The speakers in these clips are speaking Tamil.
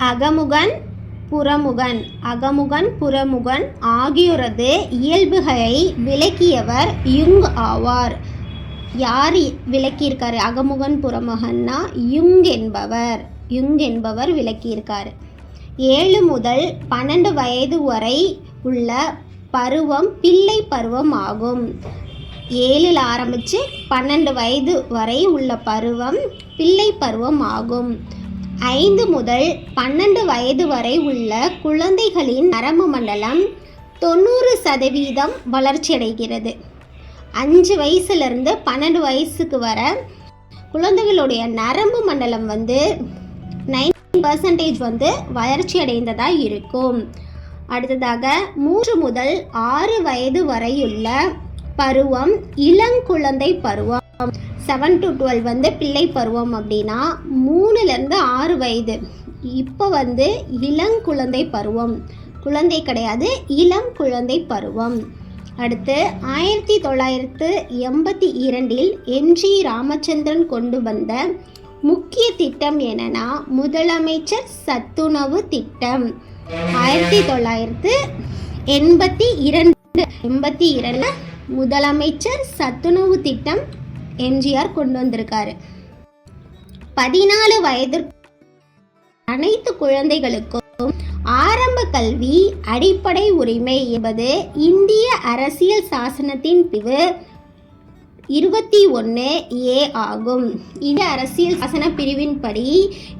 அகமுகன் புறமுகன் ஆகியோரது இயல்புகளை விளக்கியவர் யுங் ஆவார். யார் விளக்கியிருக்காரு? அகமுகன் புறமுகன்னா யுங் என்பவர் விளக்கியிருக்காரு. 7 முதல் 12 வயது வரை உள்ள பருவம் பிள்ளை பருவம் ஆகும். 7 ஆரம்பித்து 12 வயது வரை உள்ள பருவம் பிள்ளை பருவம் ஆகும். 5 முதல் 12 வயது வரை உள்ள குழந்தைகளின் நரம்பு மண்டலம் 90% வளர்ச்சியடைகிறது. 5 வயசுலேருந்து 12 வயசுக்கு வர குழந்தைகளுடைய நரம்பு மண்டலம் 90% வளர்ச்சி அடைந்ததாக இருக்கும். அடுத்ததாக 3 முதல் 6 வயது வரையுள்ள பருவம் இளங்குழந்தை பருவம். 7 to 12 பிள்ளை பருவம் அப்படின்னா 3லேருந்து 6 வயது. இப்போ இளங்குழந்தை பருவம், குழந்தை கிடையாது, இளம் குழந்தை பருவம். அடுத்து 1982 எம்ஜி ராமச்சந்திரன் கொண்டு வந்த முக்கிய திட்டம் என்னன்னா முதலமைச்சர் சத்துணவு திட்டம். 1982 முதலமைச்சர் சத்துணவு திட்டம் எம்ஜிஆர் கொண்டு வந்திருக்காரு. 14 வயது அனைத்து குழந்தைகளுக்கும் ஆரம்ப கல்வி அடிப்படை உரிமை என்பது இந்திய அரசியல் சாசனத்தின் பிரிவு 21A ஆகும். இந்த அரசியல் சாசன பிரிவின்படி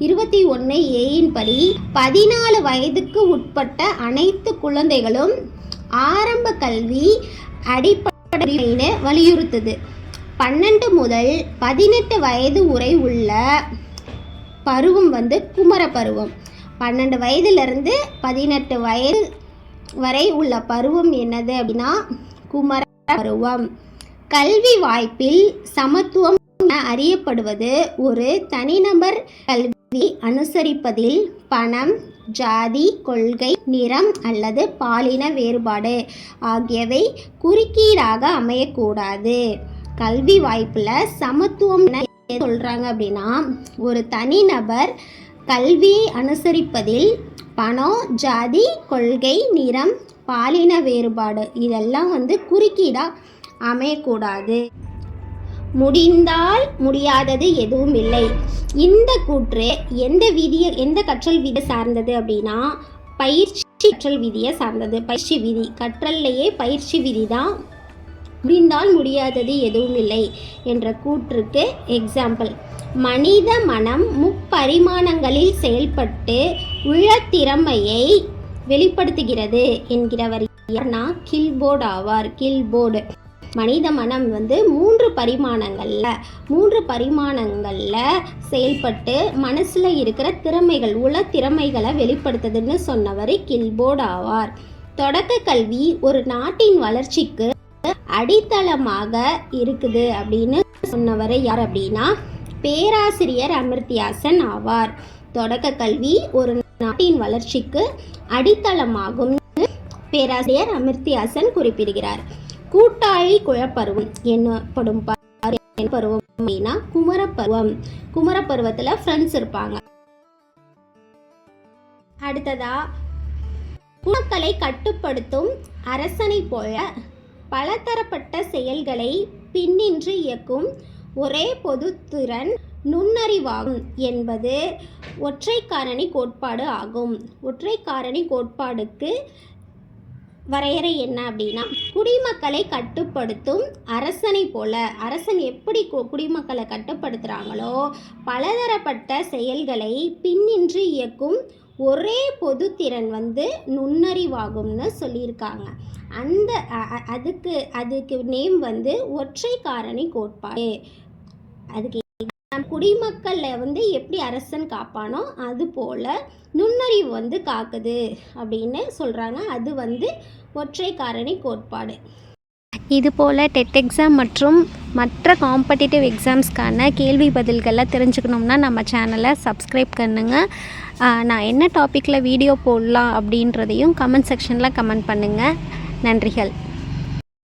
21A படி 14 வயதுக்கு உட்பட்ட அனைத்து குழந்தைகளும் ஆரம்ப கல்வி அடிப்படை வலியுறுத்துது. 12 முதல் 18 வயது வரை உள்ள பருவம் குமர பருவம். 12 வயதிலிருந்து 18 வயது வரை உள்ள பருவம் என்னது அப்படின்னா குமர பருவம். கல்வி வாய்ப்பில் சமத்துவம் என அறியப்படுவது ஒரு தனிநபர் கல்வி அனுசரிப்பதில் பணம், ஜாதி, கொள்கை, நிறம் அல்லது பாலின வேறுபாடு ஆகியவை குறுக்கீடாக அமையக்கூடாது. கல்வி வாய்ப்பில் சமத்துவம் சொல்கிறாங்க அப்படின்னா ஒரு தனிநபர் கல்வியை அனுசரிப்பதில் பணம், ஜாதி, கொள்கை, நிறம், பாலின வேறுபாடு இதெல்லாம் குறுக்கீடாக அமையக்கூடாது. முடிந்தால் முடியாதது எதுவும் இல்லை. இந்த கூற்று எந்த கற்றல் விதியை சார்ந்தது அப்படின்னா பயிற்சி கற்றல் விதியை சார்ந்தது. பயிற்சி விதி, கற்றல்லையே பயிற்சி விதி தான் முடிந்தால் முடியாதது எதுவும் இல்லை என்ற கூற்றுக்கு எக்ஸாம்பிள். மனித மனம் முப்பரிமாணங்களில் செயல்பட்டு உள்ள திறமையை வெளிப்படுத்துகிறது என்கிறவர் யார்னா கில்போர்ட் ஆவார். கில்போர்டு மனித மனம் 3 பரிமாணங்களில் செயல்பட்டு மனசில் இருக்கிற திறமைகள் உள்ள திறமைகளை வெளிப்படுத்துதுன்னு சொன்னவர் கில்போர்ட் ஆவார். தொடக்க கல்வி ஒரு நாட்டின் வளர்ச்சிக்கு அடித்தளமாக இருக்குது அப்படின்னு சொன்னவர் யார் அப்படின்னா பேராசிரியர் அமர்த்தியாசன் ஆவார். தொடக்க கல்வி ஒரு நாட்டின் வளர்ச்சிக்கு அடித்தளமாகும் பேராசிரியர் அமர்த்தியாசன் குறிப்பிடுகிறார். கூட்டாளி குழப்பருவம் என்னப்படும் பருவம் அப்படின்னா குமரப்பருவம். குமரப்பருவத்தில் ஃப்ரெண்ட்ஸ் இருப்பாங்க. அடுத்ததா குணக்களை கட்டுப்படுத்தும் அரசனை போல பலதரப்பட்ட செயல்களை பின்னின்று இயக்கும் ஒரே பொதுத்திறன் நுண்ணறிவாகும் என்பது ஒற்றை காரணி கோட்பாடு ஆகும். ஒற்றை காரணி கோட்பாடுக்கு வரையறை என்ன அப்படின்னா குடிமக்களை கட்டுப்படுத்தும் அரசனை போல, அரசன் எப்படி குடிமக்களை கட்டுப்படுத்துகிறாங்களோ பலதரப்பட்ட செயல்களை பின்னின்று இயக்கும் ஒரே பொதுத்திறன் நுண்ணறிவாகும்னு சொல்லியிருக்காங்க. அதுக்கு நேம் ஒற்றை காரணி கோட்பாடு. அதுக்கு குடிமக்களை எப்படி அரசன் காப்பானோ அது போல் நுண்ணறிவு காக்குது அப்படின்னு சொல்கிறாங்க. அது ஒற்றை காரணி கோட்பாடு. இதுபோல் டெட் எக்ஸாம் மற்றும் மற்ற காம்படிட்டிவ் எக்ஸாம்ஸ்க்கான கேள்வி பதில்களை தெரிஞ்சுக்கணும்னா நம்ம சேனலை சப்ஸ்கிரைப் பண்ணுங்கள். நான் என்ன டாப்பிக்கில் வீடியோ போடலாம் அப்படின்றதையும் கமெண்ட் செக்ஷனில் கமெண்ட் பண்ணுங்கள். நன்றிகள்.